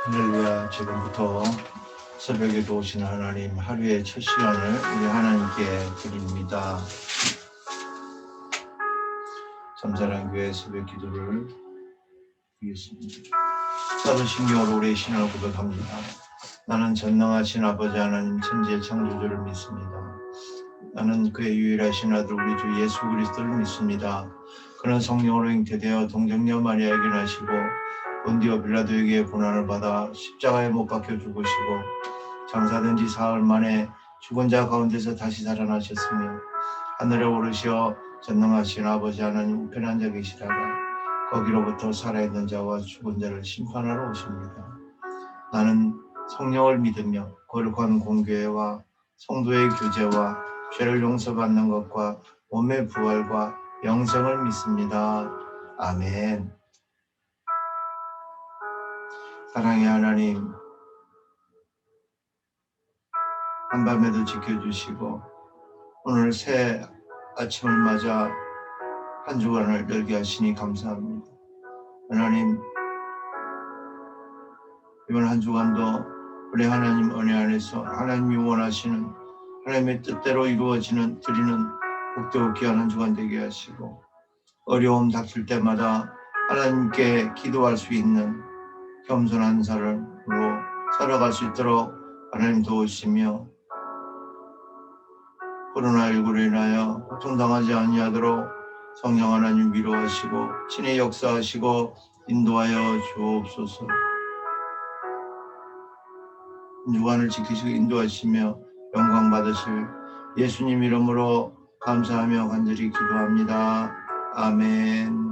할렐루야. 지금부터 새벽에도 오신 하나님, 하루의 첫 시간을 우리 하나님께 드립니다. 참사랑교회 새벽 기도를 드리겠습니다. 사도신경으로 우리의 신앙을 고백합니다. 나는 전능하신 아버지 하나님 천지의 창조주를 믿습니다. 나는 그의 유일하신 아들 우리 주 예수 그리스도를 믿습니다. 그는 성령으로 잉태되어 동정녀 마리아에게 나시고 본디오 빌라도에게 고난을 받아 십자가에 못 박혀 죽으시고 장사된 지 사흘 만에 죽은 자 가운데서 다시 살아나셨으며 하늘에 오르시어 전능하신 아버지 하나님 우편에 앉아 계시다가 거기로부터 살아있는 자와 죽은 자를 심판하러 오십니다. 나는 성령을 믿으며 거룩한 공교회와 성도의 교제와 죄를 용서받는 것과 몸의 부활과 영생을 믿습니다. 아멘. 사랑의 하나님, 한밤에도 지켜주시고 오늘 새 아침을 맞아 한 주간을 열게 하시니 감사합니다. 하나님, 이번 한 주간도 우리 하나님 은혜 안에서 하나님이 원하시는 하나님의 뜻대로 이루어지는 드리는 복되고 귀한 한 주간 되게 하시고 어려움 닥칠 때마다 하나님께 기도할 수 있는 겸손한 사람으로 살아갈 수 있도록 하나님 도우시며 코로나19로 인하여 고통당하지 아니하도록 성령 하나님 위로하시고 친히 역사하시고 인도하여 주옵소서. 주간을 지키시고 인도하시며 영광 받으실 예수님 이름으로 감사하며 간절히 기도합니다. 아멘.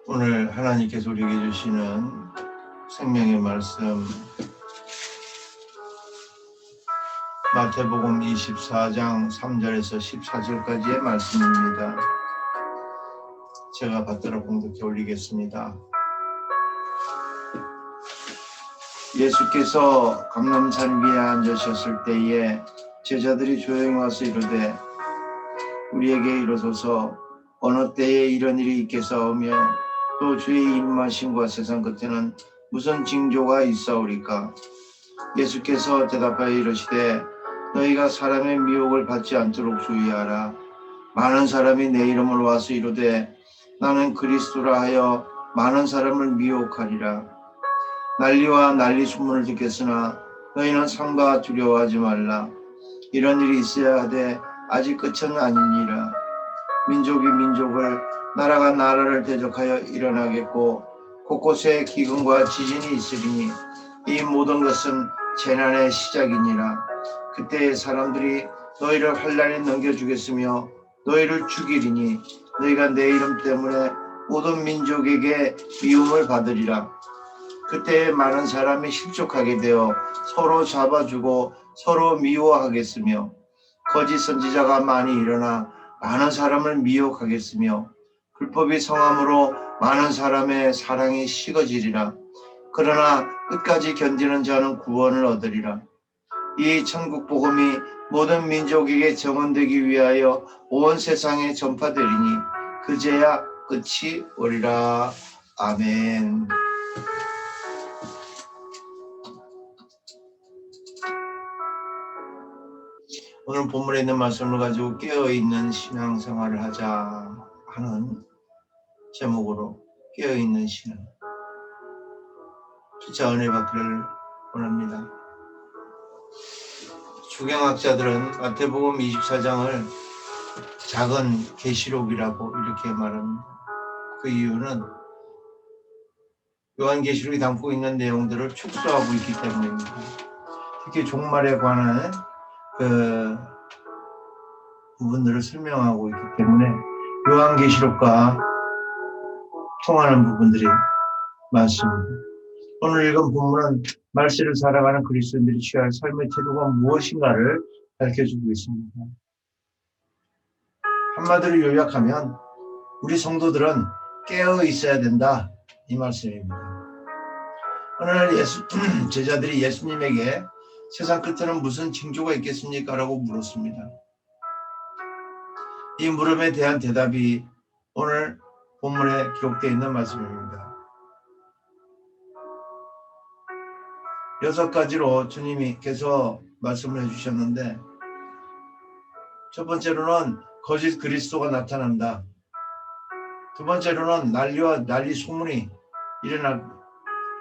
오늘 하나님께서 우리에게 주시는 생명의 말씀 마태복음 24장 3절에서 14절까지의 말씀입니다. 제가 받들어 봉독해 올리겠습니다. 예수께서 감람산 위에 앉으셨을 때에 제자들이 조용히 와서 이르되 우리에게 이르소서 어느 때에 이런 일이 있겠사오며 또 주의 임하심과 세상 끝에는 무슨 징조가 있사오리까? 예수께서 대답하여 이르시되 너희가 사람의 미혹을 받지 않도록 주의하라. 많은 사람이 내 이름으로 와서 이르되 나는 그리스도라 하여 많은 사람을 미혹하리라. 난리와 난리 소문을 듣겠으나 너희는 삼가 두려워하지 말라. 이런 일이 있어야 하되 아직 끝은 아니니라. 민족이 민족을 나라가 나라를 대적하여 일어나겠고 곳곳에 기근과 지진이 있으리니 이 모든 것은 재난의 시작이니라. 그때 사람들이 너희를 환난에 넘겨주겠으며 너희를 죽이리니 너희가 내 이름 때문에 모든 민족에게 미움을 받으리라. 그때 많은 사람이 실족하게 되어 서로 잡아주고 서로 미워하겠으며 거짓 선지자가 많이 일어나 많은 사람을 미혹하겠으며 불법이 성함으로 많은 사람의 사랑이 식어지리라. 그러나 끝까지 견디는 자는 구원을 얻으리라. 이 천국 복음이 모든 민족에게 증언되기 위하여 온 세상에 전파되리니 그제야 끝이 오리라. 아멘. 오늘 본문에 있는 말씀을 가지고 깨어있는 신앙생활을 하자 하는 제목으로 깨어있는 신앙, 피차 은혜 받기를 원합니다. 주경학자들은 마태복음 24장을 작은 계시록이라고 이렇게 말합니다. 그 이유는 요한계시록이 담고 있는 내용들을 축소하고 있기 때문입니다. 특히 종말에 관한 그 부분들을 설명하고 있기 때문에 요한계시록과 통하는 부분들이 많습니다. 오늘 읽은 본문은 말세를 살아가는 그리스도인들이 취할 삶의 태도가 무엇인가를 밝혀주고 있습니다. 한마디로 요약하면 우리 성도들은 깨어 있어야 된다, 이 말씀입니다. 오늘 제자들이 예수님에게 세상 끝에는 무슨 징조가 있겠습니까? 라고 물었습니다. 이 물음에 대한 대답이 오늘 본문에 기록되어 있는 말씀입니다. 6가지로 주님께서 말씀을 해주셨는데, 첫 번째로는 거짓 그리스도가 나타난다. 두 번째로는 난리 소문이 일어날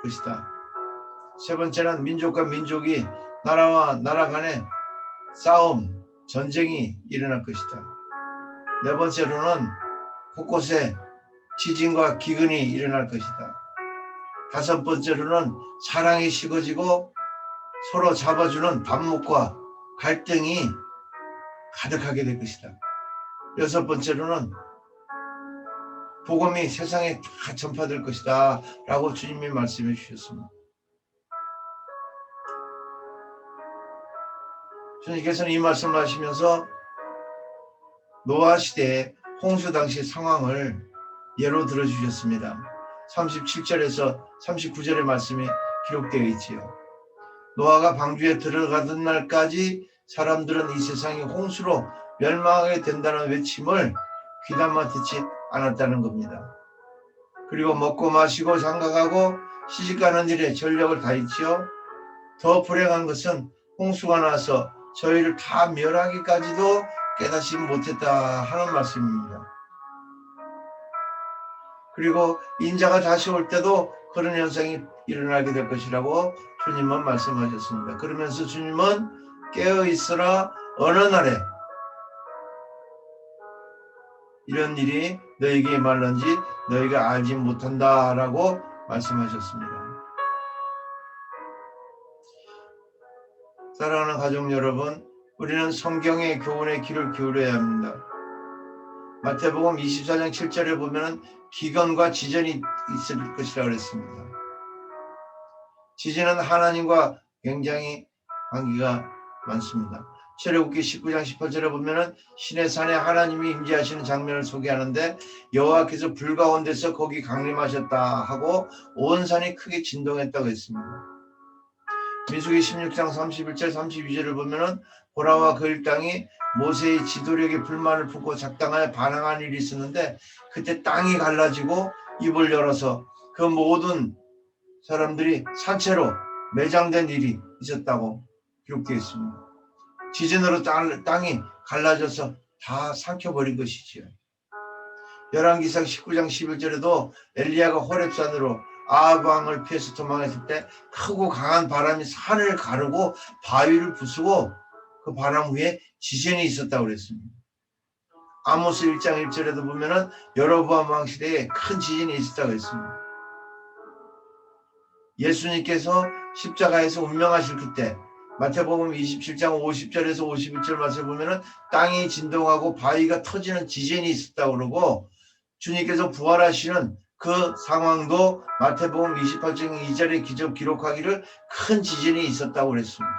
것이다. 세 번째는 민족과 민족이 나라와 나라 간에 싸움, 전쟁이 일어날 것이다. 네 번째로는 곳곳에 지진과 기근이 일어날 것이다. 다섯 번째로는 사랑이 식어지고 서로 잡아주는 반목과 갈등이 가득하게 될 것이다. 여섯 번째로는 복음이 세상에 다 전파될 것이다 라고 주님이 말씀해 주셨습니다. 주님께서는 이 말씀을 하시면서 노아 시대의 홍수 당시 상황을 예로 들어주셨습니다. 37절에서 39절의 말씀이 기록되어 있지요. 노아가 방주에 들어가던 날까지 사람들은 이 세상이 홍수로 멸망하게 된다는 외침을 귀담아 듣지 않았다는 겁니다. 그리고 먹고 마시고 장가가고 시집가는 일에 전력을 다했지요. 더 불행한 것은 홍수가 나서 저희를 다 멸하기까지도 깨닫지 못했다 하는 말씀입니다. 그리고 인자가 다시 올 때도 그런 현상이 일어나게 될 것이라고 주님은 말씀하셨습니다. 그러면서 주님은 깨어있으라, 어느 날에 이런 일이 너에게 임할는지 너희가 알지 못한다라고 말씀하셨습니다. 사랑하는 가족 여러분, 우리는 성경의 교훈에 귀를 기울여야 합니다. 마태복음 24장 7절에 보면 기근과 지진이 있을 것이라고 그랬습니다. 지진은 하나님과 굉장히 관계가 많습니다. 출애굽기 19장 18절에 보면 신의 산에 하나님이 임재하시는 장면을 소개하는데 여호와께서 불 가운데서 거기 강림하셨다 하고 온 산이 크게 진동했다고 했습니다. 민수기 16장 31절 32절을 보면 보라와 그 일당이 모세의 지도력에 불만을 품고 작당하여 반항한 일이 있었는데 그때 땅이 갈라지고 입을 열어서 그 모든 사람들이 산채로 매장된 일이 있었다고 기록되어 있습니다. 지진으로 땅이 갈라져서 다 삼켜버린 것이지요. 열왕기상 19장 11절에도 엘리야가 호렙산으로 아합 왕을 피해서 도망했을 때 크고 강한 바람이 산을 가르고 바위를 부수고 그 바람 위에 지진이 있었다고 그랬습니다. 아모스 1장 1절에도 보면은 여로보암 왕 시대에 큰 지진이 있었다고 했습니다. 예수님께서 십자가에서 운명하실 그때 마태복음 27장 50절에서 51절 말씀을 보면은 땅이 진동하고 바위가 터지는 지진이 있었다고 그러고 주님께서 부활하시는 그 상황도 마태복음 28장 2절에 기록하기를 큰 지진이 있었다고 그랬습니다.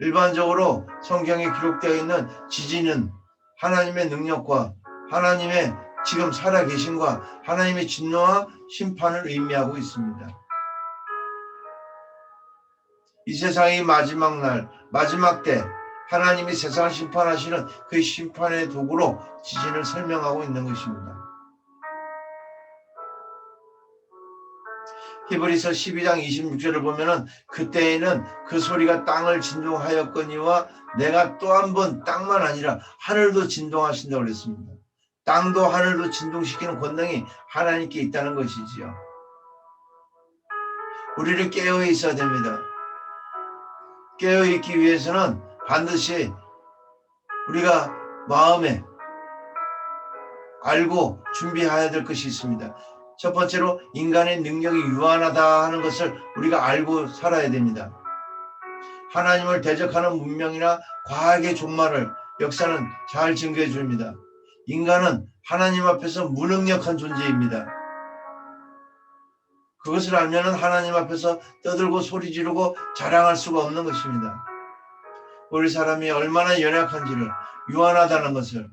일반적으로 성경에 기록되어 있는 지진은 하나님의 능력과 하나님의 지금 살아계심과 하나님의 진노와 심판을 의미하고 있습니다. 이 세상의 마지막 날, 마지막 때 하나님이 세상을 심판하시는 그 심판의 도구로 지진을 설명하고 있는 것입니다. 히브리서 12장 26절을 보면은 그때에는 그 소리가 땅을 진동하였거니와 내가 또 한 번 땅만 아니라 하늘도 진동하신다고 그랬습니다. 땅도 하늘도 진동시키는 권능이 하나님께 있다는 것이지요. 우리를 깨어 있어야 됩니다. 깨어 있기 위해서는 반드시 우리가 마음에 알고 준비해야 될 것이 있습니다. 첫 번째로 인간의 능력이 유한하다 하는 것을 우리가 알고 살아야 됩니다. 하나님을 대적하는 문명이나 과학의 종말을 역사는 잘 증거해 줍니다. 인간은 하나님 앞에서 무능력한 존재입니다. 그것을 알면 하나님 앞에서 떠들고 소리 지르고 자랑할 수가 없는 것입니다. 우리 사람이 얼마나 연약한지를, 유한하다는 것을,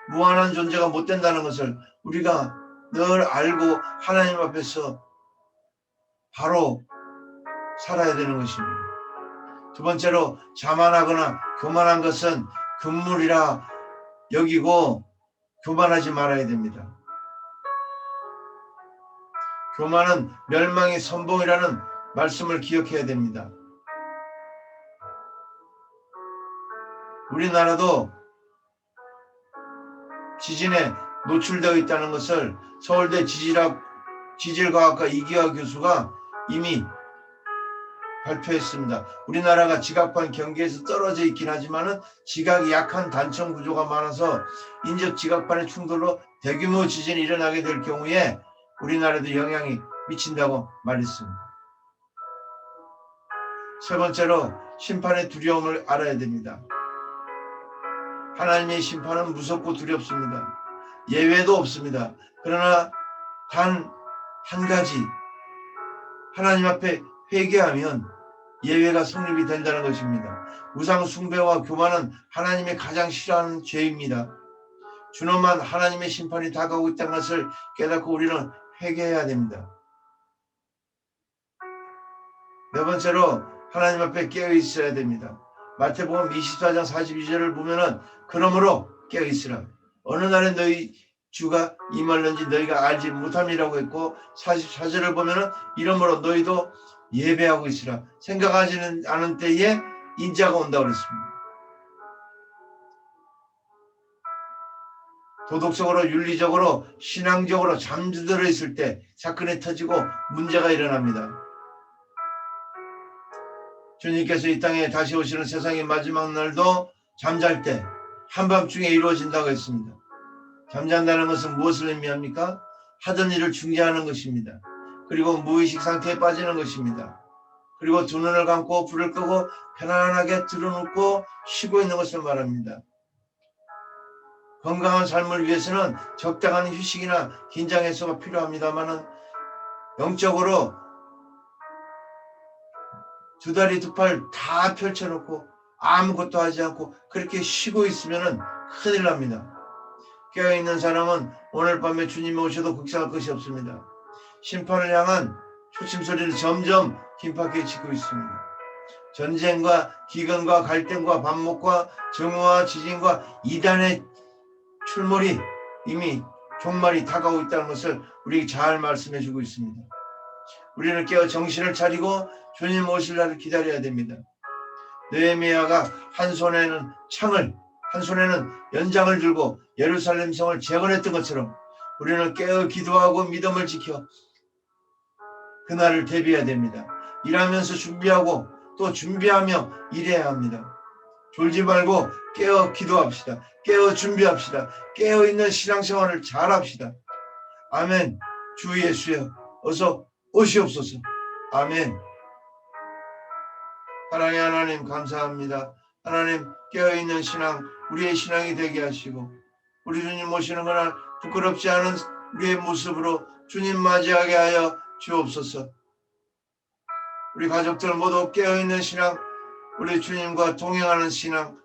무한한 존재가 못 된다는 것을 우리가 늘 알고 하나님 앞에서 바로 살아야 되는 것입니다. 두 번째로 자만하거나 교만한 것은 금물이라 여기고 교만하지 말아야 됩니다. 교만은 멸망의 선봉이라는 말씀을 기억해야 됩니다. 우리나라도 지진에 노출되어 있다는 것을 서울대 지질과학과 이기화 교수가 이미 발표했습니다. 우리나라가 지각판 경계에서 떨어져 있긴 하지만 지각이 약한 단층 구조가 많아서 인접 지각판의 충돌로 대규모 지진이 일어나게 될 경우에 우리나라도 영향이 미친다고 말했습니다. 세 번째로 심판의 두려움을 알아야 됩니다. 하나님의 심판은 무섭고 두렵습니다. 예외도 없습니다. 그러나 단 한 가지, 하나님 앞에 회개하면 예외가 성립이 된다는 것입니다. 우상 숭배와 교만은 하나님의 가장 싫어하는 죄입니다. 준엄한 하나님의 심판이 다가오고 있다는 것을 깨닫고 우리는 회개해야 됩니다. 네 번째로 하나님 앞에 깨어 있어야 됩니다. 마태복음 24장 42절을 보면은 그러므로 깨어 있으라. 어느 날에 너희 주가 임할는지 너희가 알지 못함이라고 했고 44절을 보면은 이러므로 너희도 예배하고 있으라. 생각하지는 않은 때에 인자가 온다고 그랬습니다. 도덕적으로 윤리적으로 신앙적으로 잠들어 있을 때 사건이 터지고 문제가 일어납니다. 주님께서 이 땅에 다시 오시는 세상의 마지막 날도 잠잘 때 한밤중에 이루어진다고 했습니다. 잠잔다는 것은 무엇을 의미합니까? 하던 일을 중지하는 것입니다. 그리고 무의식 상태에 빠지는 것입니다. 그리고 두 눈을 감고 불을 끄고 편안하게 들어눕고 쉬고 있는 것을 말합니다. 건강한 삶을 위해서는 적당한 휴식이나 긴장 해소가 필요합니다만 영적으로 두 다리 두 팔 다 펼쳐놓고 아무것도 하지 않고 그렇게 쉬고 있으면 큰일 납니다. 깨어있는 사람은 오늘 밤에 주님이 오셔도 걱정할 것이 없습니다. 심판을 향한 초침소리를 점점 긴박해지고 있습니다. 전쟁과 기근과 갈등과 반목과 정오와 지진과 이단의 출몰이 이미 종말이 다가오고 있다는 것을 우리에게 잘 말씀해주고 있습니다. 우리는 깨어 정신을 차리고 주님 오실 날을 기다려야 됩니다. 느헤미야가 한 손에는 창을 한 손에는 연장을 들고 예루살렘 성을 재건했던 것처럼 우리는 깨어 기도하고 믿음을 지켜 그날을 대비해야 됩니다. 일하면서 준비하고 또 준비하며 일해야 합니다. 졸지 말고 깨어 기도합시다. 깨어 준비합시다. 깨어있는 신앙생활을 잘합시다. 아멘. 주 예수여 어서 오시옵소서. 아멘. 사랑의 하나님 감사합니다. 하나님 깨어있는 신앙 우리의 신앙이 되게 하시고 우리 주님 오시는 그날 부끄럽지 않은 우리의 모습으로 주님 맞이하게 하여 주옵소서. 우리 가족들 모두 깨어있는 신앙 우리 주님과 동행하는 신앙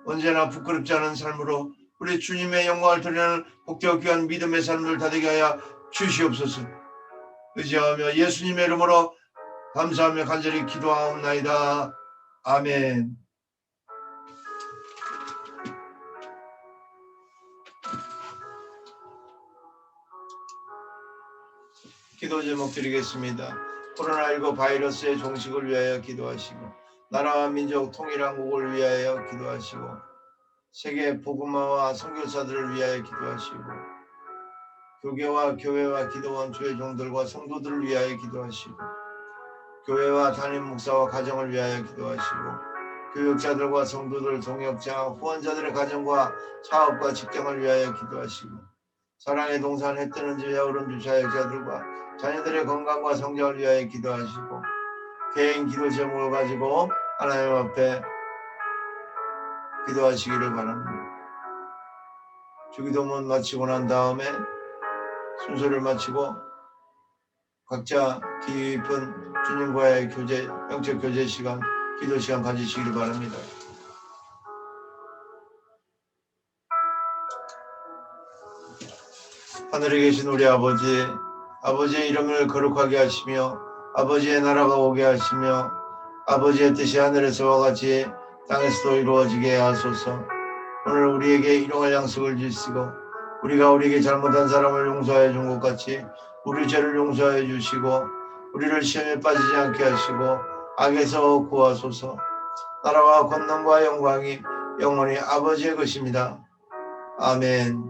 언제나 부끄럽지 않은 삶으로 우리 주님의 영광을 드리는 복되고 귀한 믿음의 삶을 다 되게 하여 주시옵소서. 의지하며 예수님의 이름으로 감사하며 간절히 기도하옵나이다. 아멘. 기도 제목 드리겠습니다. 코로나19 바이러스의 종식을 위하여 기도하시고 나라와 민족 통일한국을 위하여 기도하시고 세계 복음화와 선교사들을 위하여 기도하시고 교계와 교회와 기도원 주의 종들과 성도들을 위하여 기도하시고 교회와 담임 목사와 가정을 위하여 기도하시고 교육자들과 성도들, 동역자, 후원자들의 가정과 사업과 직장을 위하여 기도하시고 사랑의 동산 해 뜨는 지와 흐름 주차 역자들과 자녀들의 건강과 성장을 위하여 기도하시고 개인 기도 제목을 가지고 하나님 앞에 기도하시기를 바랍니다. 주기도문 마치고 난 다음에 순서를 마치고 각자 깊은 주님과의 교제, 영적 교제 시간, 기도 시간 가지시기를 바랍니다. 하늘에 계신 우리 아버지의 이름을 거룩하게 하시며 아버지의 나라가 오게 하시며 아버지의 뜻이 하늘에서와 같이 땅에서도 이루어지게 하소서. 오늘 우리에게 일용할 양식을 주시고 우리가 우리에게 잘못한 사람을 용서하여 준 것 같이 우리 죄를 용서하여 주시고 우리를 시험에 빠지지 않게 하시고 악에서 구하소서. 나라와 권능과 영광이 영원히 아버지의 것입니다. 아멘.